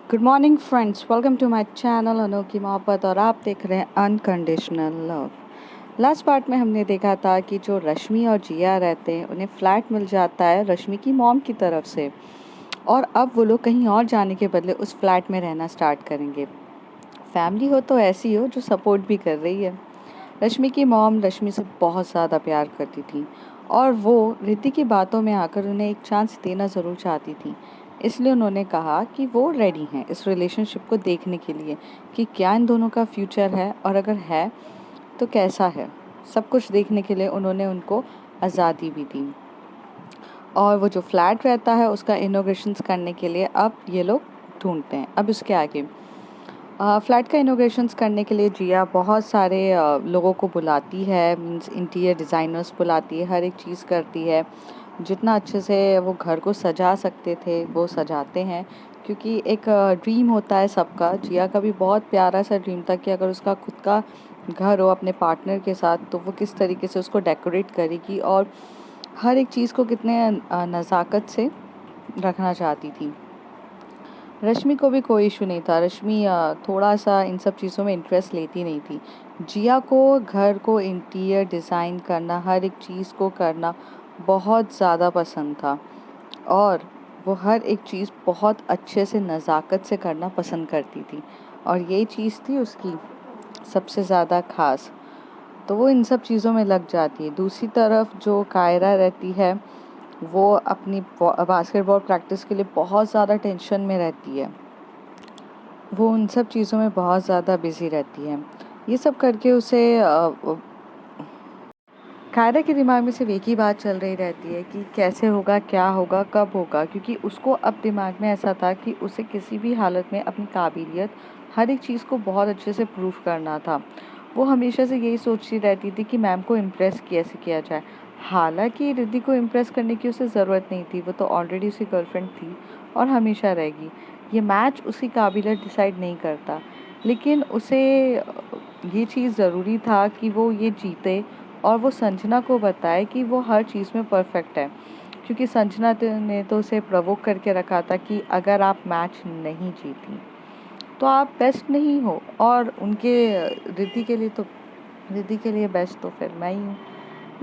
Good morning friends, welcome to my channel अनोखी मोहब्बत और आप देख रहे हैं अनकंडीशनल लव। लास्ट पार्ट में हमने देखा था कि जो रश्मि और जिया रहते हैं उन्हें फ्लैट मिल जाता है रश्मि की मॉम की तरफ से, और अब वो लोग कहीं और जाने के बदले उस फ्लैट में रहना स्टार्ट करेंगे। फैमिली हो तो ऐसी हो जो सपोर्ट भी कर रही है। रश्मि की मॉम रश्मि से बहुत ज़्यादा प्यार करती थी और वो रिद्धि की बातों में आकर उन्हें एक चांस देना ज़रूर चाहती थी। इसलिए उन्होंने कहा कि वो रेडी हैं इस रिलेशनशिप को देखने के लिए कि क्या इन दोनों का फ्यूचर है, और अगर है तो कैसा है। सब कुछ देखने के लिए उन्होंने उनको आज़ादी भी दी। और वो जो फ्लैट रहता है उसका इनॉग्रेशंस करने के लिए अब ये लोग ढूंढते हैं। अब इसके आगे फ्लैट का इनॉग्रेशंस करने के लिए जिया बहुत सारे लोगों को बुलाती है, मीन्स इंटीरियर डिज़ाइनर्स बुलाती है, हर एक चीज़ करती है। जितना अच्छे से वो घर को सजा सकते थे वो सजाते हैं, क्योंकि एक ड्रीम होता है सबका। जिया का भी बहुत प्यारा सा ड्रीम था कि अगर उसका खुद का घर हो अपने पार्टनर के साथ तो वो किस तरीके से उसको डेकोरेट करेगी और हर एक चीज़ को कितने नज़ाकत से रखना चाहती थी। रश्मि को भी कोई इशू नहीं था। रश्मि थोड़ा सा इन सब चीज़ों में इंटरेस्ट लेती नहीं थी। जिया को घर को इंटीरियर डिज़ाइन करना, हर एक चीज़ को करना बहुत ज़्यादा पसंद था, और वो हर एक चीज़ बहुत अच्छे से नज़ाकत से करना पसंद करती थी, और यही चीज़ थी उसकी सबसे ज़्यादा ख़ास। तो वो इन सब चीज़ों में लग जाती है। दूसरी तरफ जो कायरा रहती है वो अपनी बास्केटबॉल प्रैक्टिस के लिए बहुत ज़्यादा टेंशन में रहती है। वो उन सब चीज़ों में बहुत ज़्यादा बिज़ी रहती है। ये सब करके उसे कायरा के दिमाग में सिर्फ एक ही बात चल रही रहती है कि कैसे होगा, क्या होगा, कब होगा, क्योंकि उसको अब दिमाग में ऐसा था कि उसे किसी भी हालत में अपनी काबिलियत, हर एक चीज़ को बहुत अच्छे से प्रूव करना था। वो हमेशा से यही सोचती रहती थी कि मैम को इम्प्रेस कैसे किया जाए। हालांकि रिद्धि को इम्प्रेस करने की उसे ज़रूरत नहीं थी, वो तो ऑलरेडी उसकी गर्लफ्रेंड थी और हमेशा रहेगी। ये मैच उसकी काबिलियत डिसाइड नहीं करता, लेकिन उसे ये चीज़ ज़रूरी था कि वो ये जीते और वो संजना को बताए कि वो हर चीज़ में परफेक्ट है, क्योंकि संजना ने तो उसे प्रवोक करके रखा था कि अगर आप मैच नहीं जीती तो आप बेस्ट नहीं हो, और उनके रिद्धि के लिए बेस्ट तो फिर मैं ही हूँ।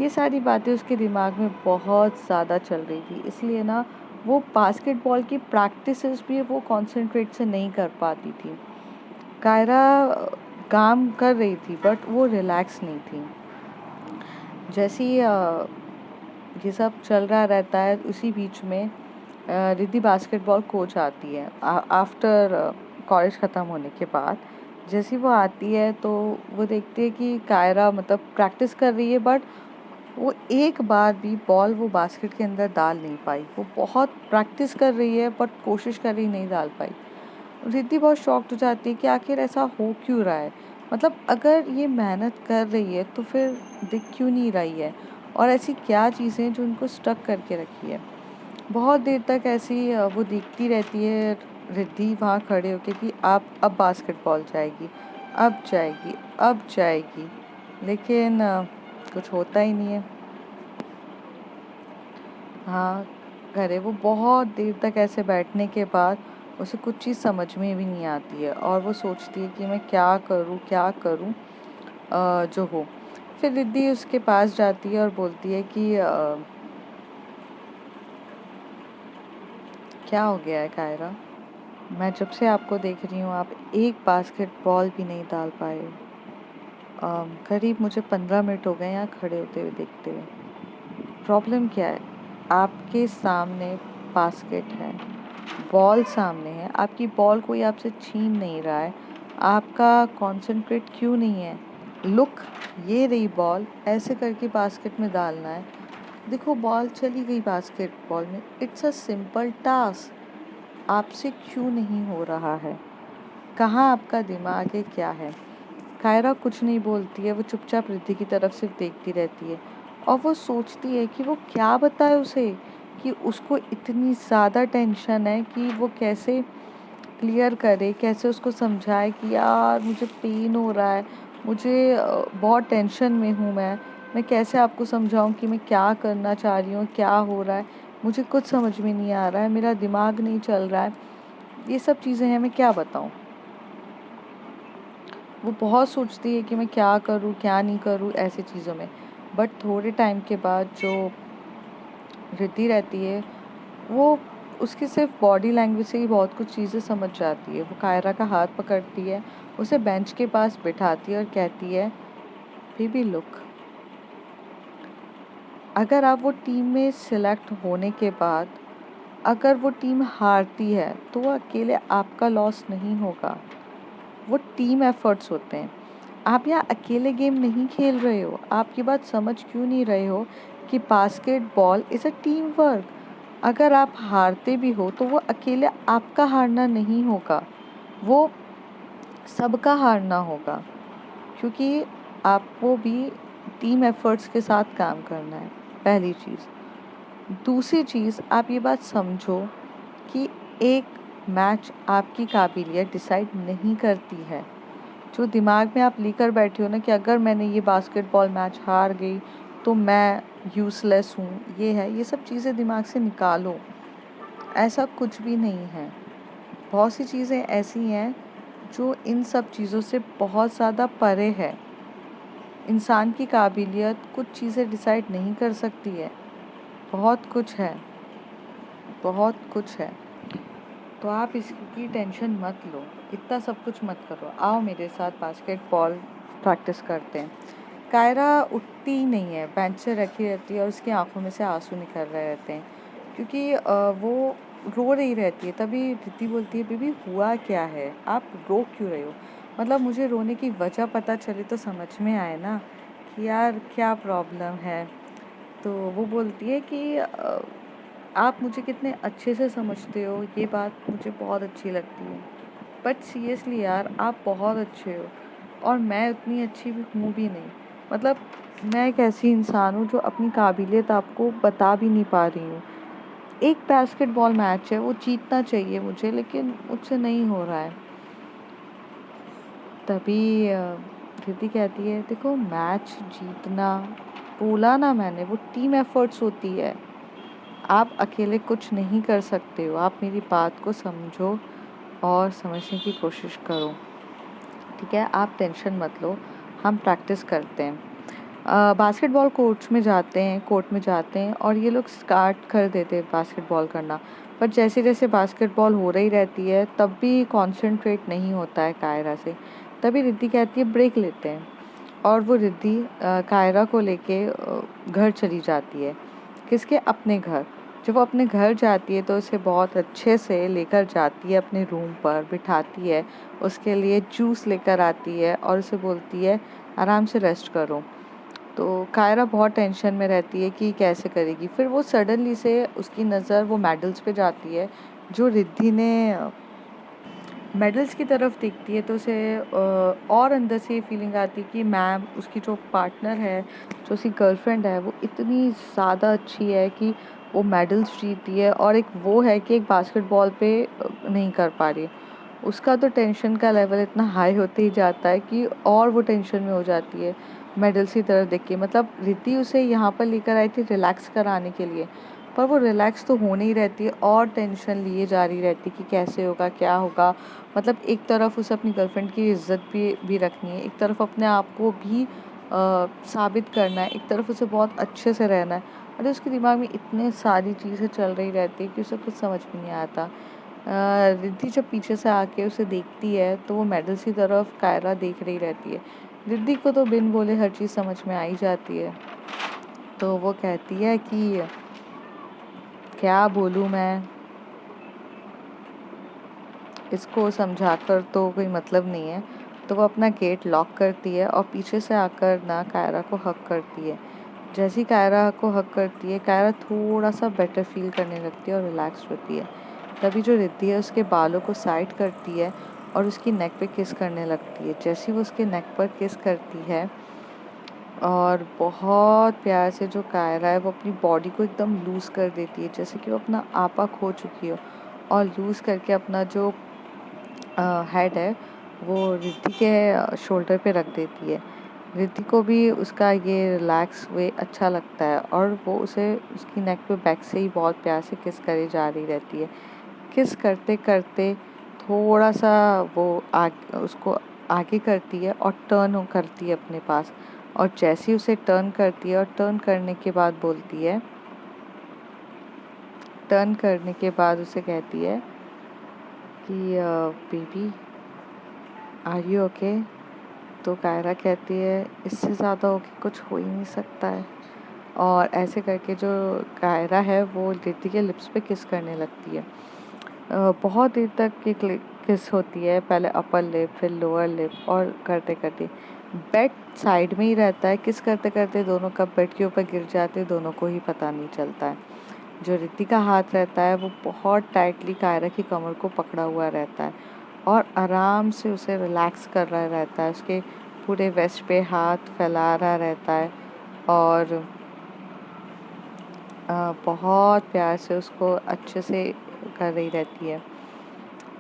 ये सारी बातें उसके दिमाग में बहुत ज़्यादा चल रही थी, इसलिए ना वो बास्केटबॉल की प्रैक्टिसेस भी वो कंसंट्रेट से नहीं कर पाती थी। कायरा काम कर रही थी बट वो रिलैक्स नहीं थी। जैसे ही ये सब चल रहा रहता है उसी बीच में रिद्धि बास्केटबॉल कोच आती है आफ्टर कॉलेज ख़त्म होने के बाद। जैसे ही वो आती है तो वो देखती है कि कायरा मतलब प्रैक्टिस कर रही है, बट वो एक बार भी बॉल वो बास्केट के अंदर डाल नहीं पाई। वो बहुत प्रैक्टिस कर रही है बट कोशिश कर रही नहीं डाल पाई। रिद्धि बहुत शॉक्ड हो जाती है कि आखिर ऐसा हो क्यों रहा है। मतलब अगर ये मेहनत कर रही है तो फिर दिख क्यों नहीं रही है, और ऐसी क्या चीज़ें जो उनको स्टक करके रखी है। बहुत देर तक ऐसी वो देखती रहती है रिद्धि वहाँ खड़े होके कि अब बास्केटबॉल जाएगी, अब जाएगी, अब जाएगी, लेकिन कुछ होता ही नहीं है। हाँ, करे वो बहुत देर तक ऐसे बैठने के बाद उसे कुछ चीज़ समझ में भी नहीं आती है, और वो सोचती है कि मैं क्या करूँ जो हो। फिर रिद्धि उसके पास जाती है और बोलती है कि क्या हो गया है कायरा? मैं जब से आपको देख रही हूँ आप एक बास्केटबॉल भी नहीं डाल पाए हो। करीब मुझे 15 मिनट हो गए यहाँ खड़े होते हुए देखते हुए। प्रॉब्लम क्या है? आपके सामने बास्केट है, बॉल सामने है, आपकी बॉल कोई आपसे छीन नहीं रहा है, आपका कंसंट्रेट क्यों नहीं है? लुक, ये रही बॉल, ऐसे करके बास्केट में डालना है। देखो बॉल चली गई बास्केटबॉल में, इट्स अ सिंपल टास्क। आपसे क्यों नहीं हो रहा है? कहाँ आपका दिमाग है, क्या है? कायरा कुछ नहीं बोलती है, वो चुपचाप रिद्धि की तरफ सिर्फ देखती रहती है, और वो सोचती है कि वो क्या बताए उसे, कि उसको इतनी ज़्यादा टेंशन है कि वो कैसे क्लियर करे, कैसे उसको समझाए कि यार मुझे पेन हो रहा है, मुझे बहुत टेंशन में हूँ मैं कैसे आपको समझाऊँ कि मैं क्या करना चाह रही हूँ, क्या हो रहा है, मुझे कुछ समझ में नहीं आ रहा है, मेरा दिमाग नहीं चल रहा है। ये सब चीज़ें हैं, मैं क्या बताऊँ। वो बहुत सोचती है कि मैं क्या करूँ क्या नहीं करूँ ऐसी चीज़ों में, बट थोड़े टाइम के बाद जो रिद्धि रहती है वो उसकी सिर्फ बॉडी लैंग्वेज से ही बहुत कुछ चीज़ें समझ जाती है। वो कायरा का हाथ पकड़ती है, उसे बेंच के पास बिठाती है और कहती है, बेबी लुक, अगर आप वो टीम में सिलेक्ट होने के बाद अगर वो टीम हारती है तो वो अकेले आपका लॉस नहीं होगा, वो टीम एफर्ट्स होते हैं। आप यहाँ अकेले गेम नहीं खेल रहे हो। आप ये बात समझ क्यों नहीं रहे हो कि basketball is a team work. अगर आप हारते भी हो तो वो अकेले आपका हारना नहीं होगा, वो सबका हारना होगा, क्योंकि आपको भी टीम एफर्ट्स के साथ काम करना है, पहली चीज़। दूसरी चीज़, आप ये बात समझो कि एक मैच आपकी काबिलियत डिसाइड नहीं करती है। जो दिमाग में आप लेकर बैठे हो ना कि अगर मैंने ये बास्केटबॉल मैच हार गई तो मैं यूज़लेस हूँ, ये सब चीज़ें दिमाग से निकालो। ऐसा कुछ भी नहीं है। बहुत सी चीज़ें ऐसी हैं जो इन सब चीज़ों से बहुत ज़्यादा परे है। इंसान की काबिलियत कुछ चीज़ें डिसाइड नहीं कर सकती है। बहुत कुछ है, बहुत कुछ है। तो आप इसकी टेंशन मत लो, इतना सब कुछ मत करो। आओ मेरे साथ बास्केटबॉल प्रैक्टिस करते हैं। कायरा उठती ही नहीं है, बेंच से रखी रहती है और उसकी आंखों में से आंसू निकल रहे रहते हैं, क्योंकि वो रो रही रहती है। तभी रिद्धि बोलती है, बेबी हुआ क्या है, आप रो क्यों रहे हो? मतलब मुझे रोने की वजह पता चले तो समझ में आए ना कि यार क्या प्रॉब्लम है। तो वो बोलती है कि आप मुझे कितने अच्छे से समझते हो, ये बात मुझे बहुत अच्छी लगती है, बट सीरियसली यार आप बहुत अच्छे हो और मैं उतनी अच्छी भी हूँ भी नहीं। मतलब मैं एक ऐसी इंसान हूँ जो अपनी काबिलियत आपको बता भी नहीं पा रही हूँ। एक बास्केटबॉल मैच है, वो जीतना चाहिए मुझे, लेकिन मुझसे नहीं हो रहा है। तभी रिद्धि कहती है, देखो मैच जीतना बोला ना मैंने, वो टीम एफर्ट्स होती है। आप अकेले कुछ नहीं कर सकते हो। आप मेरी बात को समझो और समझने की कोशिश करो, ठीक है? आप टेंशन मत लो, हम प्रैक्टिस करते हैं। बास्केटबॉल कोर्ट में जाते हैं और ये लोग स्टार्ट कर देते हैं बास्केटबॉल करना। पर जैसे जैसे बास्केटबॉल हो रही रहती है तब भी कॉन्सेंट्रेट नहीं होता है कायरा से। तभी रिद्धि कहती है, ब्रेक लेते हैं। और वो रिद्धि कायरा को लेके घर चली जाती है। किसके? अपने घर। जब वो अपने घर जाती है तो उसे बहुत अच्छे से लेकर जाती है, अपने रूम पर बिठाती है, उसके लिए जूस लेकर आती है और उसे बोलती है, आराम से रेस्ट करो। तो कायरा बहुत टेंशन में रहती है कि कैसे करेगी। फिर वो सडनली से उसकी नज़र वो मेडल्स पे जाती है जो रिद्धि ने मेडल्स की तरफ देखती है, तो उसे और अंदर से ये फीलिंग आती है कि मैम, उसकी जो पार्टनर है, जो उसकी गर्लफ्रेंड है, वो इतनी ज़्यादा अच्छी है कि वो मेडल्स जीती है और एक वो है कि एक बास्केटबॉल पे नहीं कर पा रही है। उसका तो टेंशन का लेवल इतना हाई होते ही जाता है कि और वो टेंशन में हो जाती है मेडल्स की तरफ देख के। मतलब रिद्धि उसे यहाँ पर लेकर आई थी रिलैक्स कराने के लिए, पर वो रिलैक्स तो होने ही रहती है और टेंशन लिए जा रही रहती है कि कैसे होगा क्या होगा। मतलब एक तरफ उसे अपनी गर्लफ्रेंड की इज्जत भी रखनी है, एक तरफ अपने आप को भी साबित करना है, एक तरफ उसे बहुत अच्छे से रहना है। और उसके दिमाग में इतने सारी चीज़ें चल रही रहती है कि उसे कुछ समझ में नहीं आता। रिद्धि जब पीछे से आके उसे देखती है तो वो मेडल्स की तरफ कायरा देख रही रहती है। रिद्धि को तो बिन बोले हर चीज़ समझ में आ ही जाती है। तो वो कहती है कि क्या बोलूँ मैं, इसको समझाकर तो कोई मतलब नहीं है। तो वो अपना गेट लॉक करती है और पीछे से आकर ना कायरा को हक करती है। जैसे ही कायरा को हक करती है, कायरा थोड़ा सा बेटर फील करने लगती है और रिलैक्स होती है। तभी जो रिद्धि है उसके बालों को साइड करती है और उसकी नेक पे किस करने लगती है। जैसे ही वो उसके नेक पर किस करती है और बहुत प्यार से जो कायरा है वो अपनी बॉडी को एकदम लूज़ कर देती है, जैसे कि वो अपना आपा खो चुकी हो, और लूज़ करके अपना जो हेड है वो रिद्धि के शोल्डर पे रख देती है। रिद्धि को भी उसका ये रिलैक्स वे अच्छा लगता है और वो उसे उसकी नेक पे बैक से ही बहुत प्यार से किस करे जा रही रहती है। किस करते करते थोड़ा सा वो उसको आगे करती है और टर्न करती है अपने पास, और जैसे ही उसे टर्न करती है और टर्न करने के बाद बोलती है, टर्न करने के बाद उसे कहती है कि बेबी आर यू ओके। तो कायरा कहती है इससे ज़्यादा ओके कुछ हो ही नहीं सकता है, और ऐसे करके जो कायरा है वो रिद्धि के लिप्स पे किस करने लगती है। बहुत देर तक की किस होती है, पहले अपर लिप फिर लोअर लिप, और करते करते बेड साइड में ही रहता है। किस करते करते दोनों कब बेड के ऊपर गिर जाते हैं दोनों को ही पता नहीं चलता है। जो रिद्धि का हाथ रहता है वो बहुत टाइटली कायरा की कमर को पकड़ा हुआ रहता है और आराम से उसे रिलैक्स कर रहा रहता है, उसके पूरे वेस्ट पे हाथ फैला रहा रहता है और बहुत प्यार से उसको अच्छे से कर रही रहती है।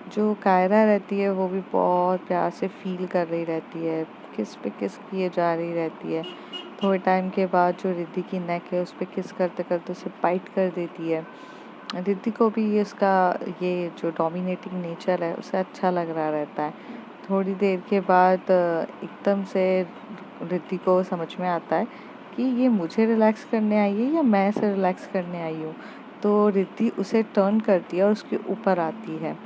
जो कायरा रहती है वो भी बहुत प्यार से फील कर रही रहती है, किस पे किस किए जा रही रहती है। थोड़े टाइम के बाद जो रिद्धि की नेक है उस पर किस करते करते उसे बाइट कर देती है। रिद्धि को भी ये जो डोमिनेटिंग नेचर है उसे अच्छा लग रहा रहता है। थोड़ी देर के बाद एकदम से रिद्धि को समझ में आता है कि ये मुझे रिलैक्स करने आई है या मैं इसे रिलैक्स करने आई हूँ। तो रिद्धि उसे टर्न करती है और उसके ऊपर आती है।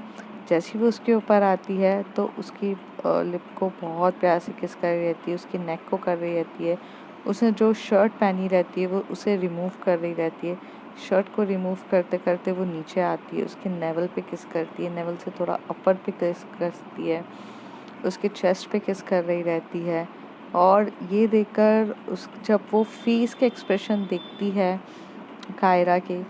जैसे ही वो उसके ऊपर आती है तो उसकी लिप को बहुत प्यार से किस कर रही रहती है, उसकी नेक को कर रही रहती है। उसने जो शर्ट पहनी रहती है वो उसे रिमूव कर रही रहती है। शर्ट को रिमूव करते करते वो नीचे आती है, उसके नेवल पे किस करती है, नेवल से थोड़ा अपर पे किस करती है, उसके चेस्ट पे किस कर रही रहती है। और ये देखकर जब वो फेस के एक्सप्रेशन देखती है कायरा के,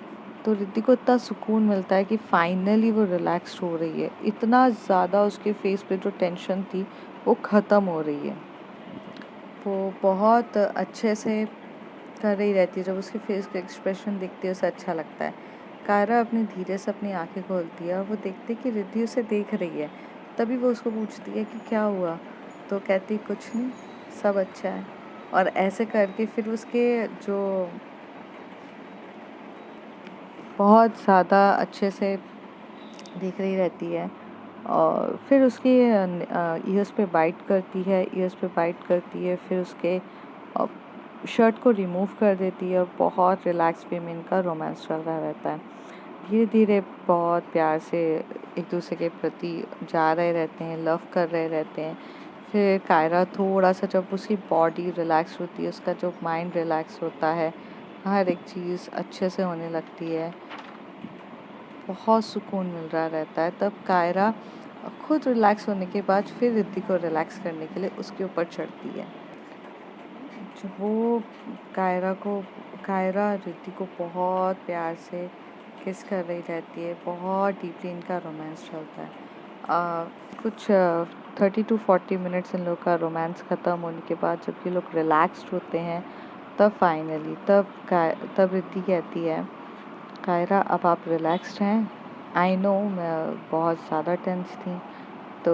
तो रिद्धि को इतना सुकून मिलता है कि फाइनली वो रिलैक्स हो रही है। इतना ज़्यादा उसके फेस पे जो टेंशन थी वो ख़त्म हो रही है। वो बहुत अच्छे से कर रही रहती है। जब उसके फेस का एक्सप्रेशन देखती है उसे अच्छा लगता है। कायरा अपनी धीरे से अपनी आंखें खोलती है और वो देखती है कि रिद्धि उसे देख रही है। तभी वो उसको पूछती है कि क्या हुआ, तो कहती कुछ नहीं, सब अच्छा है। और ऐसे करके फिर उसके जो बहुत ज़्यादा अच्छे से देख रही रहती है और फिर उसके ईयर्स पे बाइट करती है, ईयर्स पे बाइट करती है, फिर उसके शर्ट को रिमूव कर देती है और बहुत रिलैक्स वे में इनका रोमांस चल रहा रहता है। धीरे धीरे बहुत प्यार से एक दूसरे के प्रति जा रहे रहते हैं, लव कर रहे रहते हैं। फिर कायरा थोड़ा सा जब उसकी बॉडी रिलैक्स होती है, उसका जो माइंड रिलैक्स होता है, हर एक चीज़ अच्छे से होने लगती है, बहुत सुकून मिल रहा रहता है। तब कायरा खुद रिलैक्स होने के बाद फिर रिद्धि को रिलैक्स करने के लिए उसके ऊपर चढ़ती है। जब वो कायरा रिद्धि को बहुत प्यार से किस कर रही रहती है, बहुत डीपली इनका रोमांस चलता है। कुछ 30 to 40 मिनट्स इन लोग का रोमांस ख़त्म होने के बाद जब ये लोग रिलैक्स्ड होते हैं, तब फाइनली तब रिद्धि कहती है कायरा अब आप रिलैक्स्ड हैं। आई नो मैं बहुत ज़्यादा टेंस थी। तो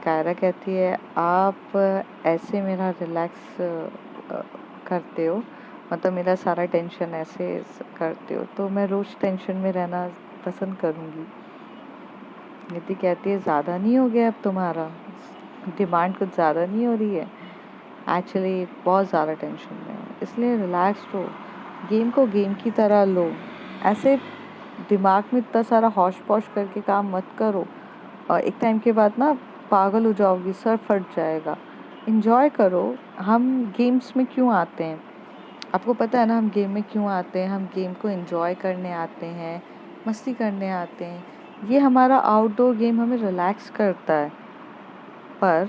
कायरा कहती है आप ऐसे मेरा रिलैक्स करते हो, मतलब मेरा सारा टेंशन ऐसे करते हो, तो मैं रोज़ टेंशन में रहना पसंद करूँगी। निधि कहती है ज़्यादा नहीं हो गया अब तुम्हारा, डिमांड कुछ ज़्यादा नहीं हो रही है। एक्चुअली बहुत ज़्यादा टेंशन में हो, इसलिए रिलैक्स्ड हो, गेम को गेम की तरह लो। ऐसे दिमाग में इतना सारा हौश पौश करके काम मत करो, और एक टाइम के बाद ना पागल हो जाओगी, सर फट जाएगा। इंजॉय करो। हम गेम्स में क्यों आते हैं, आपको पता है ना हम गेम में क्यों आते हैं? हम गेम को एंजॉय करने आते हैं, मस्ती करने आते हैं। ये हमारा आउटडोर गेम हमें रिलैक्स करता है। पर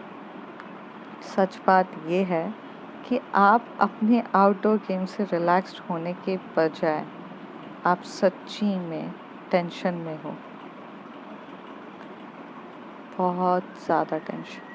सच बात ये है कि आप अपने आउटडोर गेम से रिलैक्स्ड होने के बजाय आप सच्ची में टेंशन में हो, बहुत ज़्यादा टेंशन।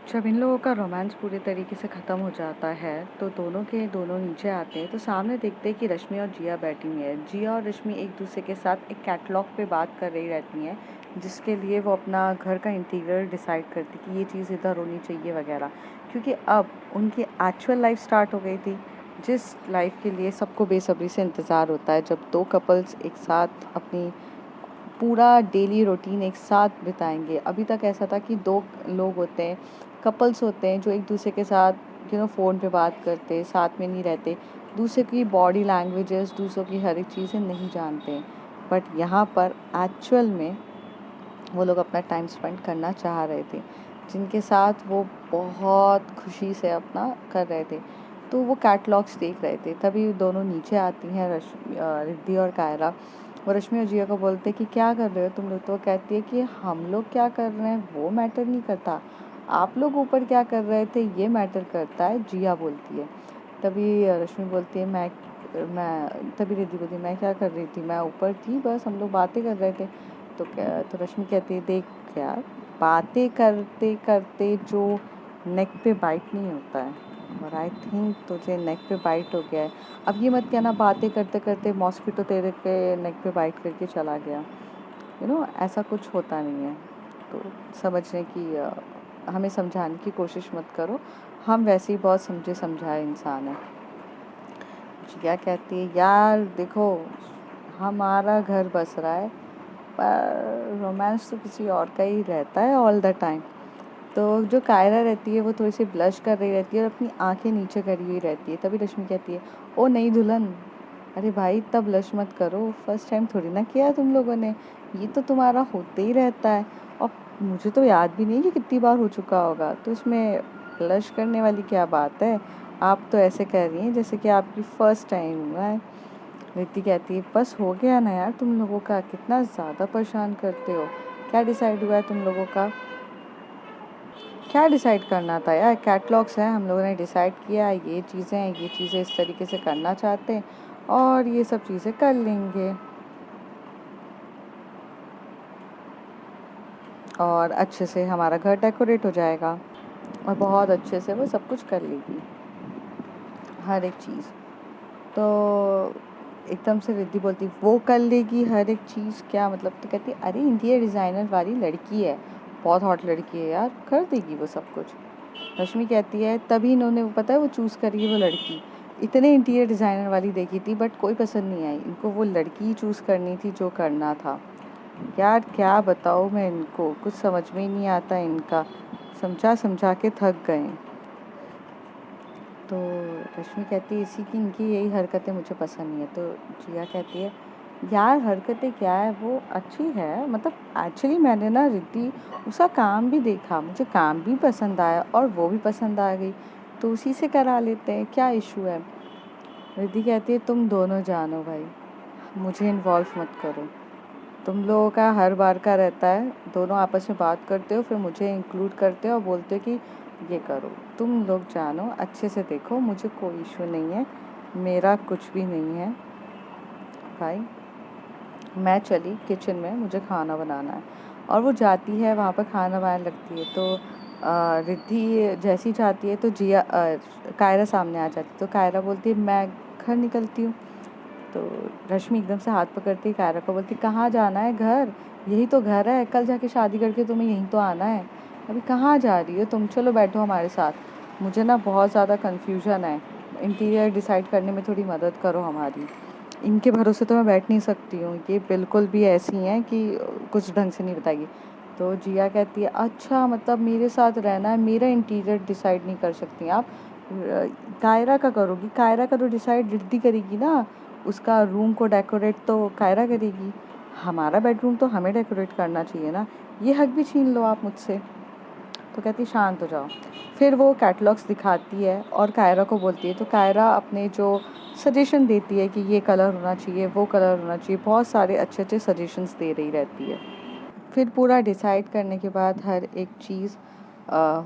जब इन लोगों का रोमांस पूरे तरीके से ख़त्म हो जाता है तो दोनों के दोनों नीचे आते हैं, तो सामने देखते हैं कि रश्मि और जिया बैठी हुई है। जिया और रश्मि एक दूसरे के साथ एक कैटलॉग पे बात कर रही रहती हैं, जिसके लिए वो अपना घर का इंटीरियर डिसाइड करती कि ये चीज़ इधर होनी चाहिए वगैरह। क्योंकि अब उनकी एक्चुअल लाइफ स्टार्ट हो गई थी, जिस लाइफ के लिए सबको बेसब्री से इंतज़ार होता है, जब दो कपल्स एक साथ अपनी पूरा डेली रूटीन एक साथ बिताएंगे। अभी तक ऐसा था कि दो लोग होते हैं, कपल्स होते हैं जो एक दूसरे के साथ फ़ोन पे बात करते, साथ में नहीं रहते, दूसरे की बॉडी लैंग्वेजेस, दूसरों की हर एक चीज़ें नहीं जानते। बट यहाँ पर एक्चुअल में वो लोग अपना टाइम स्पेंड करना चाह रहे थे, जिनके साथ वो बहुत खुशी से अपना कर रहे थे। तो वो कैटलॉग्स देख रहे थे, तभी दोनों नीचे आती हैं, रिद्धि और कायरा। वो रश्मि और जिया को बोलते कि क्या कर रहे हो तुम लोग? तो वो कहती है कि हम लोग क्या कर रहे हैं वो मैटर नहीं करता, आप लोग ऊपर क्या कर रहे थे ये मैटर करता है, जिया बोलती है। तभी रश्मि बोलती है मैं तभी रिद्धि बोलती है मैं क्या कर रही थी, मैं ऊपर थी, बस हम लोग बातें कर रहे थे। तो रश्मि कहती है देख यार, बातें करते करते जो नेक पे बाइट नहीं होता है, और आई थिंक तुझे नेक पे बाइट हो गया है। अब ये मत कहना बातें करते करते मॉस्किटो तेरे पे नेक पे बाइट करके चला गया, ऐसा कुछ होता नहीं है। तो समझने की हमें समझाने की कोशिश मत करो, हम वैसे ही बहुत समझे समझाए इंसान हैं। जिया कहती है यार देखो, हमारा घर बस रहा है, पर रोमांस तो किसी और का ही रहता है ऑल द टाइम। तो जो कायरा रहती है वो थोड़ी सी ब्लश कर रही रहती है और अपनी आंखें नीचे करी हुई रहती है। तभी रश्मि कहती है ओ नहीं दुल्हन, अरे भाई इतना ब्लश मत करो, फर्स्ट टाइम थोड़ी ना किया तुम लोगों ने, ये तो तुम्हारा होते ही रहता है, और मुझे तो याद भी नहीं कि कितनी बार हो चुका होगा, तो इसमें ब्लश करने वाली क्या बात है? आप तो ऐसे कह रही हैं जैसे कि आपकी फर्स्ट टाइम हुआ है। रिद्धि कहती है बस हो गया ना यार तुम लोगों का, कितना ज़्यादा परेशान करते हो। क्या डिसाइड हुआ है तुम लोगों का? क्या डिसाइड करना था यार, कैटलॉग्स हैं, हम लोगों ने डिसाइड किया ये चीज़ें हैं, ये चीज़ें इस तरीके से करना चाहते हैं और ये सब चीज़ें कर लेंगे, और अच्छे से हमारा घर डेकोरेट हो जाएगा और बहुत अच्छे से वो सब कुछ कर लेगी, हर एक चीज़। तो एकदम से रिद्धि बोलती वो कर लेगी हर एक चीज़, क्या मतलब? तो कहती अरे इंटीरियर डिज़ाइनर वाली लड़की है, बहुत हॉट लड़की है यार, कर देगी वो सब कुछ। रश्मि कहती है तभी इन्होंने वो पता है वो चूज़ करी है वो लड़की, इतने इंटीरियर डिज़ाइनर वाली देखी थी बट कोई पसंद नहीं आई, इनको वो लड़की ही चूज़ करनी थी जो करना था। यार क्या बताऊँ मैं इनको, कुछ समझ में ही नहीं आता इनका, समझा समझा के थक गए। तो रश्मि कहती है इसी की इनकी यही हरकतें मुझे पसंद नहीं है। तो जिया कहती है यार हरकतें क्या है, वो अच्छी है, मतलब एक्चुअली मैंने ना रिद्धि उसका काम भी देखा, मुझे काम भी पसंद आया और वो भी पसंद आ गई, तो उसी से करा लेते हैं, क्या इशू है? रिद्धि कहती है तुम दोनों जानो भाई, मुझे इन्वॉल्व मत करो, तुम लोगों का हर बार का रहता है, दोनों आपस में बात करते हो फिर मुझे इंक्लूड करते हो और बोलते हो कि ये करो, तुम लोग जानो अच्छे से देखो, मुझे कोई इशू नहीं है, मेरा कुछ भी नहीं है भाई, मैं चली किचन में, मुझे खाना बनाना है। और वो जाती है वहाँ पर खाना बनाने लगती है। तो रिद्धि जैसी जाती है तो कायरा सामने आ जाती है, तो कायरा बोलती है मैं घर निकलती हूँ। तो रश्मि एकदम से हाथ पकड़ती है कायरा को, बोलती कहाँ जाना है? घर, यही तो घर है, कल जाके शादी करके तुम्हें यहीं तो आना है, अभी कहाँ जा रही हो तुम? चलो बैठो हमारे साथ, मुझे ना बहुत ज़्यादा कन्फ्यूजन है, इंटीरियर डिसाइड करने में थोड़ी मदद करो हमारी, इनके भरोसे तो मैं बैठ नहीं सकती हूँ, ये बिल्कुल भी ऐसी हैं कि कुछ ढंग से नहीं बताएगी। तो जिया कहती है अच्छा मतलब मेरे साथ रहना है, मेरा इंटीरियर डिसाइड नहीं कर सकती आप, कायरा का करोगी? कायरा का तो डिसाइड रिद्धि करेगी ना, उसका रूम को डेकोरेट तो कायरा करेगी, हमारा बेडरूम तो हमें डेकोरेट करना चाहिए ना, ये हक भी छीन लो आप मुझसे। तो कहती शांत हो जाओ। फिर वो कैटलॉग्स दिखाती है और कायरा को बोलती है, तो कायरा अपने जो सजेशन देती है कि ये कलर होना चाहिए, वो कलर होना चाहिए, बहुत सारे अच्छे अच्छे सजेशंस दे रही रहती है। फिर पूरा डिसाइड करने के बाद हर एक चीज़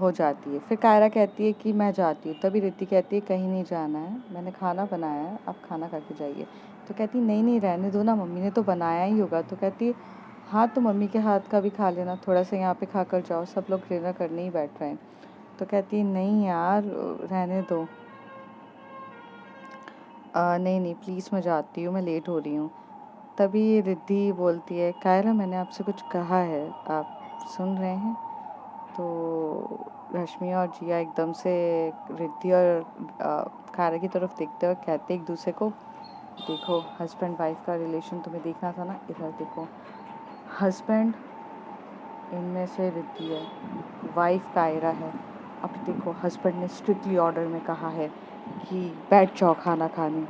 हो जाती है। फिर कायरा कहती है कि मैं जाती हूँ। तभी रिद्धि कहती है कहीं नहीं जाना है, मैंने खाना बनाया है, आप खाना खा के जाइए। तो कहती नहीं नहीं रहने दो ना, मम्मी ने तो बनाया ही होगा। तो कहती हाँ तो मम्मी के हाथ का भी खा लेना, थोड़ा सा यहाँ पे खा कर जाओ, सब लोग डिनर करने ही बैठ रहे हैं। तो कहती नहीं यार रहने दो, नहीं नहीं प्लीज़ मैं जाती हूँ, मैं लेट हो रही हूँ। तभी रिद्धि बोलती है कायरा मैंने आपसे कुछ कहा है, आप सुन रहे हैं? तो रश्मि और जिया एकदम से रिद्धि और कायरा की तरफ देखते हुए कहते एक दूसरे को देखो हस्बैंड वाइफ का रिलेशन तुम्हें देखना था ना, इधर देखो। हस्बैंड इनमें से रिद्धि है, वाइफ कायरा है। अब देखो हस्बैंड ने स्ट्रिक्टली ऑर्डर में कहा है कि बैठ जाओ खाना खाने,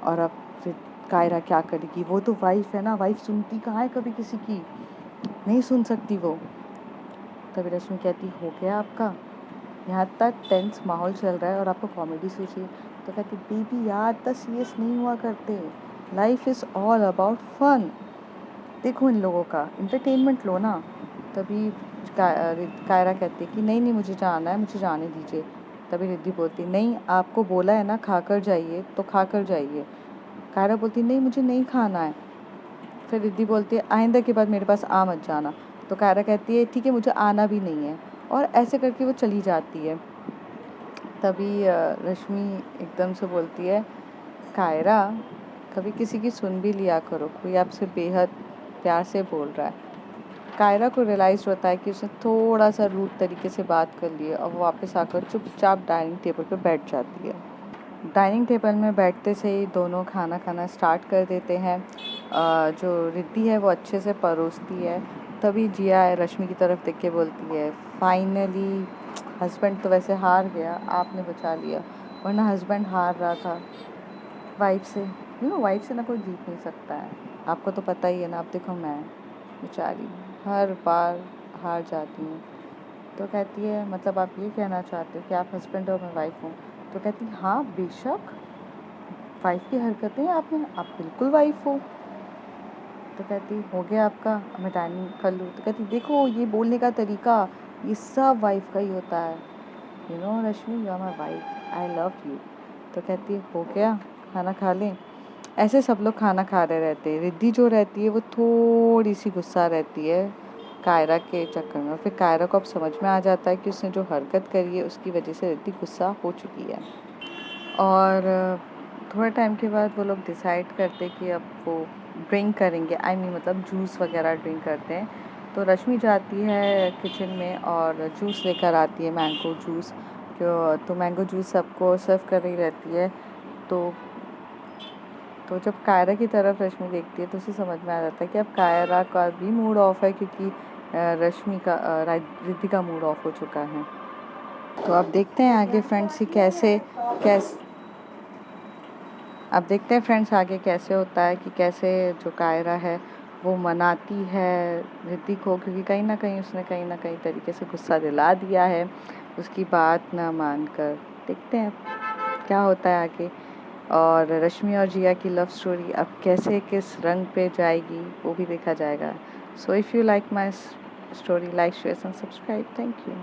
और अब फिर कायरा क्या करेगी? वो तो वाइफ है ना, वाइफ सुनती कहाँ है कभी किसी की, नहीं सुन सकती वो। तभी रश्मि कहती हो गया आपका, यहाँ तक टेंस माहौल चल रहा है और आपको कॉमेडी सोचिए। तो कहती बेबी यार इतना सीरियस नहीं हुआ करते, life is all about fun. देखो इन लोगों का इंटरटेनमेंट लो ना। तभी कायरा कहती है कि नहीं नहीं मुझे जाना है, मुझे जाने दीजिए। तभी रिद्धि बोलती नहीं आपको बोला है ना खाकर जाइए तो खाकर जाइए। कायरा बोलती नहीं मुझे नहीं खाना है। फिर रिद्धि बोलती है आइंदा के बाद मेरे पास आ मत जाना। तो कायरा कहती है ठीक है मुझे आना भी नहीं है, और ऐसे करके वो चली जाती है। तभी रश्मि एकदम से बोलती है कायरा कभी किसी की सुन भी लिया करो, कोई आपसे बेहद प्यार से बोल रहा है। कायरा को रियलाइज़ होता है कि उसने थोड़ा सा रूड तरीके से बात कर ली है, और वो वापस आकर चुपचाप डाइनिंग टेबल पर बैठ जाती है। डाइनिंग टेबल में बैठते से ही दोनों खाना खाना स्टार्ट कर देते हैं। जो रिद्धि है वो अच्छे से परोसती है। तभी जिया रश्मि की तरफ देख के बोलती है फाइनली हस्बैंड तो वैसे हार गया, आपने बचा लिया, वरना हस्बैंड हार रहा था वाइफ से। वाइफ से ना कोई जीत नहीं सकता है, आपको तो पता ही है ना। अब देखो मैं बेचारी हर बार हार जाती हूँ। तो कहती है मतलब आप ये कहना चाहते हो कि आप हस्बैंड हो मैं वाइफ हूँ? तो कहती हाँ बेशक, वाइफ की हरकतें आपने, आप बिल्कुल वाइफ हो। तो कहती हो गया आपका, मैं डाइनिंग कर लूँ? तो कहती देखो ये बोलने का तरीका, ये सब वाइफ का ही होता है। Rashmi you are my wife, I love you. तो कहती हो गया खाना खा लें। ऐसे सब लोग खाना खा रहे रहते हैं। रिद्धि जो रहती है वो थोड़ी सी गुस्सा रहती है कायरा के चक्कर में। फिर कायरा को अब समझ में आ जाता है कि उसने जो हरकत करी है उसकी वजह से रिद्धि गुस्सा हो चुकी है। और थोड़े टाइम के बाद वो लोग डिसाइड करते कि अब वो ड्रिंक करेंगे, मतलब जूस वगैरह ड्रिंक करते हैं। तो रश्मि जाती है किचन में और जूस लेकर आती है, मैंगो जूस। तो मैंगो जूस सबको सर्व कर रही रहती है। तो जब कायरा की तरफ रश्मि देखती है तो उसे समझ में आ जाता है कि अब कायरा का भी मूड ऑफ है, क्योंकि रिद्धि का मूड ऑफ हो चुका है। तो अब देखते हैं आगे फ्रेंड्स कि अब देखते हैं फ्रेंड्स आगे कैसे होता है, कि कैसे जो कायरा है वो मनाती है रिद्धि को, क्योंकि कहीं ना कहीं तरीके से गुस्सा दिला दिया है उसकी बात ना मानकर। देखते हैं क्या होता है आगे, और रश्मि और जिया की लव स्टोरी अब कैसे किस रंग पे जाएगी वो भी देखा जाएगा। So if you like my story, like share and subscribe. Thank you.